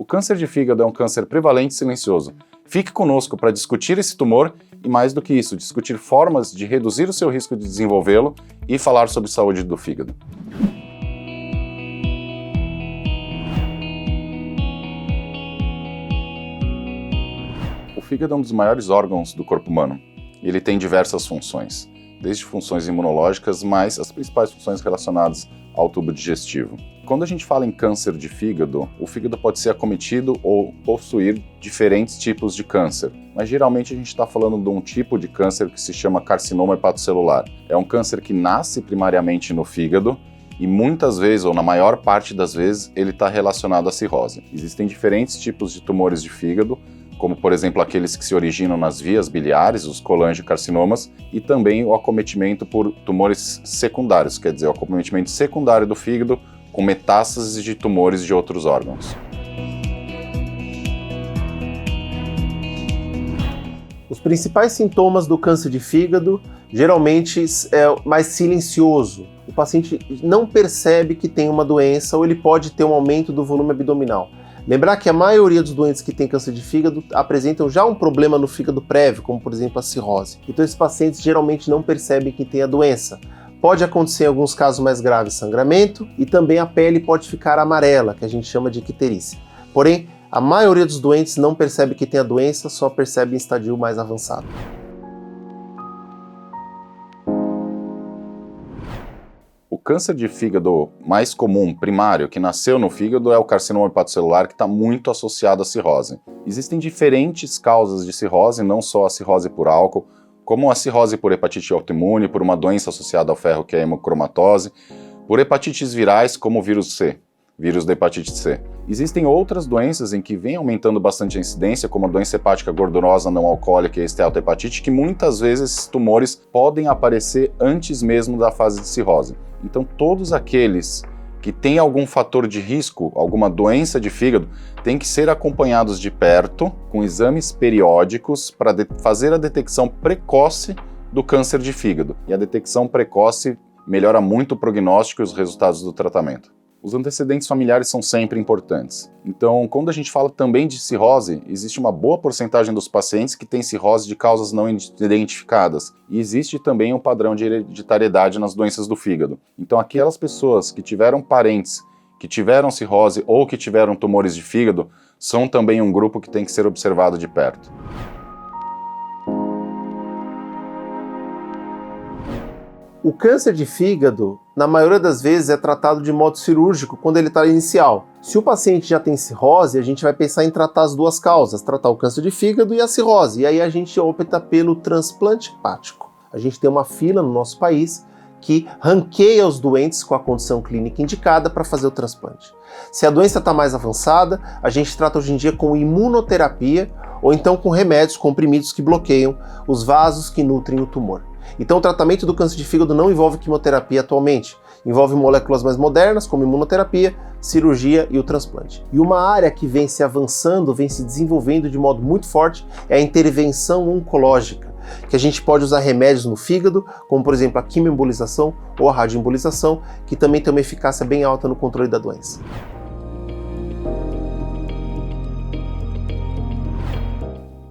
O câncer de fígado é um câncer prevalente e silencioso. Fique conosco para discutir esse tumor e, mais do que isso, discutir formas de reduzir o seu risco de desenvolvê-lo e falar sobre saúde do fígado. O fígado é um dos maiores órgãos do corpo humano e ele tem diversas funções, desde funções imunológicas, mas as principais funções relacionadas ao tubo digestivo. Quando a gente fala em câncer de fígado, o fígado pode ser acometido ou possuir diferentes tipos de câncer, mas geralmente a gente está falando de um tipo de câncer que se chama carcinoma hepatocelular. É um câncer que nasce primariamente no fígado e muitas vezes, ou na maior parte das vezes, ele está relacionado à cirrose. Existem diferentes tipos de tumores de fígado, como por exemplo aqueles que se originam nas vias biliares, os colangiocarcinomas, e também o acometimento por tumores secundários, quer dizer, o acometimento secundário do fígado com metástases de tumores de outros órgãos. Os principais sintomas do câncer de fígado geralmente é mais silencioso. O paciente não percebe que tem uma doença ou ele pode ter um aumento do volume abdominal. Lembrar que a maioria dos doentes que têm câncer de fígado apresentam já um problema no fígado prévio, como por exemplo a cirrose. Então esses pacientes geralmente não percebem que tem a doença. Pode acontecer em alguns casos mais graves sangramento e também a pele pode ficar amarela, que a gente chama de icterícia. Porém, a maioria dos doentes não percebe que tem a doença, só percebe em estadio mais avançado. O câncer de fígado mais comum, primário, que nasceu no fígado é o carcinoma hepatocelular, que está muito associado à cirrose. Existem diferentes causas de cirrose, não só a cirrose por álcool, como a cirrose por hepatite autoimune, por uma doença associada ao ferro que é a hemocromatose, por hepatites virais como o vírus C, vírus da hepatite C. Existem outras doenças em que vem aumentando bastante a incidência, como a doença hepática gordurosa não alcoólica e a esteatohepatite, que muitas vezes esses tumores podem aparecer antes mesmo da fase de cirrose. Então todos aqueles que têm algum fator de risco, alguma doença de fígado, têm que ser acompanhados de perto, com exames periódicos, para fazer a detecção precoce do câncer de fígado. E a detecção precoce melhora muito o prognóstico e os resultados do tratamento. Os antecedentes familiares são sempre importantes. Então, quando a gente fala também de cirrose, existe uma boa porcentagem dos pacientes que têm cirrose de causas não identificadas. E existe também um padrão de hereditariedade nas doenças do fígado. Então, aquelas pessoas que tiveram parentes que tiveram cirrose ou que tiveram tumores de fígado, são também um grupo que tem que ser observado de perto. O câncer de fígado, na maioria das vezes, é tratado de modo cirúrgico quando ele está inicial. Se o paciente já tem cirrose, a gente vai pensar em tratar as duas causas, tratar o câncer de fígado e a cirrose. E aí a gente opta pelo transplante hepático. A gente tem uma fila no nosso país que ranqueia os doentes com a condição clínica indicada para fazer o transplante. Se a doença está mais avançada, a gente trata hoje em dia com imunoterapia ou então com remédios, comprimidos que bloqueiam os vasos que nutrem o tumor. Então o tratamento do câncer de fígado não envolve quimioterapia atualmente, envolve moléculas mais modernas como imunoterapia, cirurgia e o transplante. E uma área que vem se avançando, vem se desenvolvendo de modo muito forte é a intervenção oncológica, que a gente pode usar remédios no fígado, como por exemplo a quimioembolização ou a radioembolização, que também tem uma eficácia bem alta no controle da doença.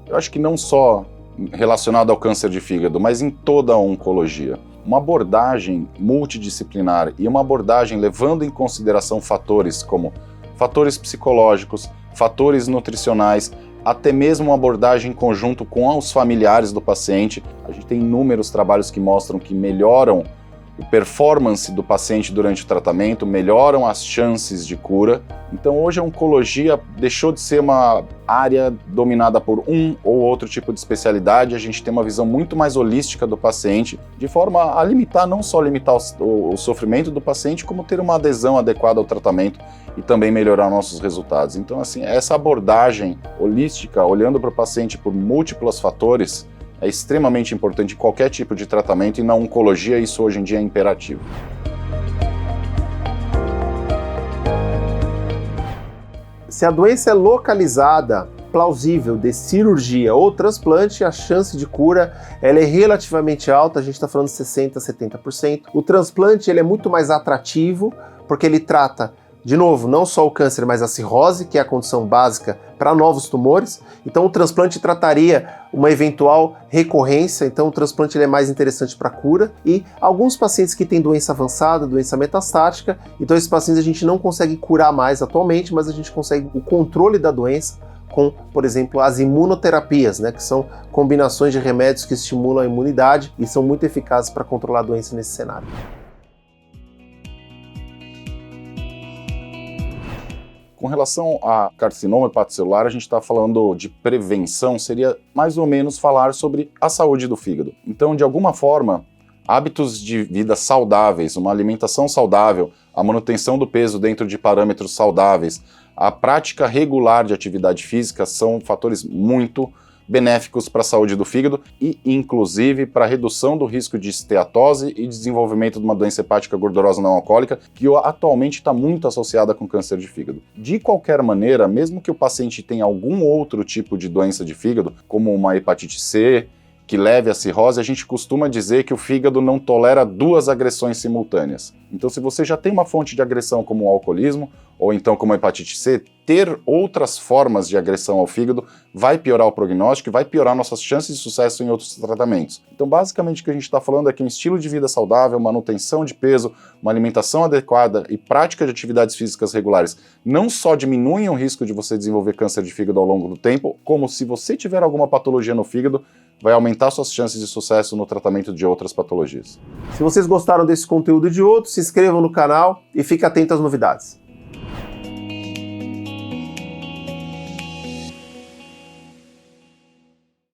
Eu acho que não só relacionado ao câncer de fígado, mas em toda a oncologia. Uma abordagem multidisciplinar e uma abordagem levando em consideração fatores como fatores psicológicos, fatores nutricionais, até mesmo uma abordagem em conjunto com os familiares do paciente. A gente tem inúmeros trabalhos que mostram que melhoram a performance do paciente durante o tratamento, melhoram as chances de cura. Então hoje a oncologia deixou de ser uma área dominada por um ou outro tipo de especialidade, a gente tem uma visão muito mais holística do paciente, de forma a limitar, não só limitar o sofrimento do paciente, como ter uma adesão adequada ao tratamento e também melhorar nossos resultados. Então assim, essa abordagem holística, olhando para o paciente por múltiplos fatores, é extremamente importante em qualquer tipo de tratamento e na oncologia isso hoje em dia é imperativo. Se a doença é localizada, plausível de cirurgia ou transplante, a chance de cura ela é relativamente alta, a gente está falando de 60% a 70%. O transplante ele é muito mais atrativo porque ele trata De novo, não só o câncer, mas a cirrose, que é a condição básica para novos tumores. Então o transplante trataria uma eventual recorrência, então o transplante ele é mais interessante para cura. E alguns pacientes que têm doença avançada, doença metastática, então esses pacientes a gente não consegue curar mais atualmente, mas a gente consegue o controle da doença com, por exemplo, as imunoterapias, que são combinações de remédios que estimulam a imunidade e são muito eficazes para controlar a doença nesse cenário. Com relação a carcinoma hepatocelular, a gente está falando de prevenção, seria mais ou menos falar sobre a saúde do fígado. Então, de alguma forma, hábitos de vida saudáveis, uma alimentação saudável, a manutenção do peso dentro de parâmetros saudáveis, a prática regular de atividade física são fatores muito benéficos para a saúde do fígado e, inclusive, para a redução do risco de esteatose e desenvolvimento de uma doença hepática gordurosa não alcoólica, que atualmente está muito associada com câncer de fígado. De qualquer maneira, mesmo que o paciente tenha algum outro tipo de doença de fígado, como uma hepatite C, que leve à cirrose, a gente costuma dizer que o fígado não tolera duas agressões simultâneas. Então, se você já tem uma fonte de agressão como o alcoolismo, ou então como a hepatite C, ter outras formas de agressão ao fígado vai piorar o prognóstico e vai piorar nossas chances de sucesso em outros tratamentos. Então, basicamente, o que a gente está falando é que um estilo de vida saudável, manutenção de peso, uma alimentação adequada e prática de atividades físicas regulares não só diminuem o risco de você desenvolver câncer de fígado ao longo do tempo, como se você tiver alguma patologia no fígado, vai aumentar suas chances de sucesso no tratamento de outras patologias. Se vocês gostaram desse conteúdo e de outros, se inscrevam no canal e fiquem atentos às novidades.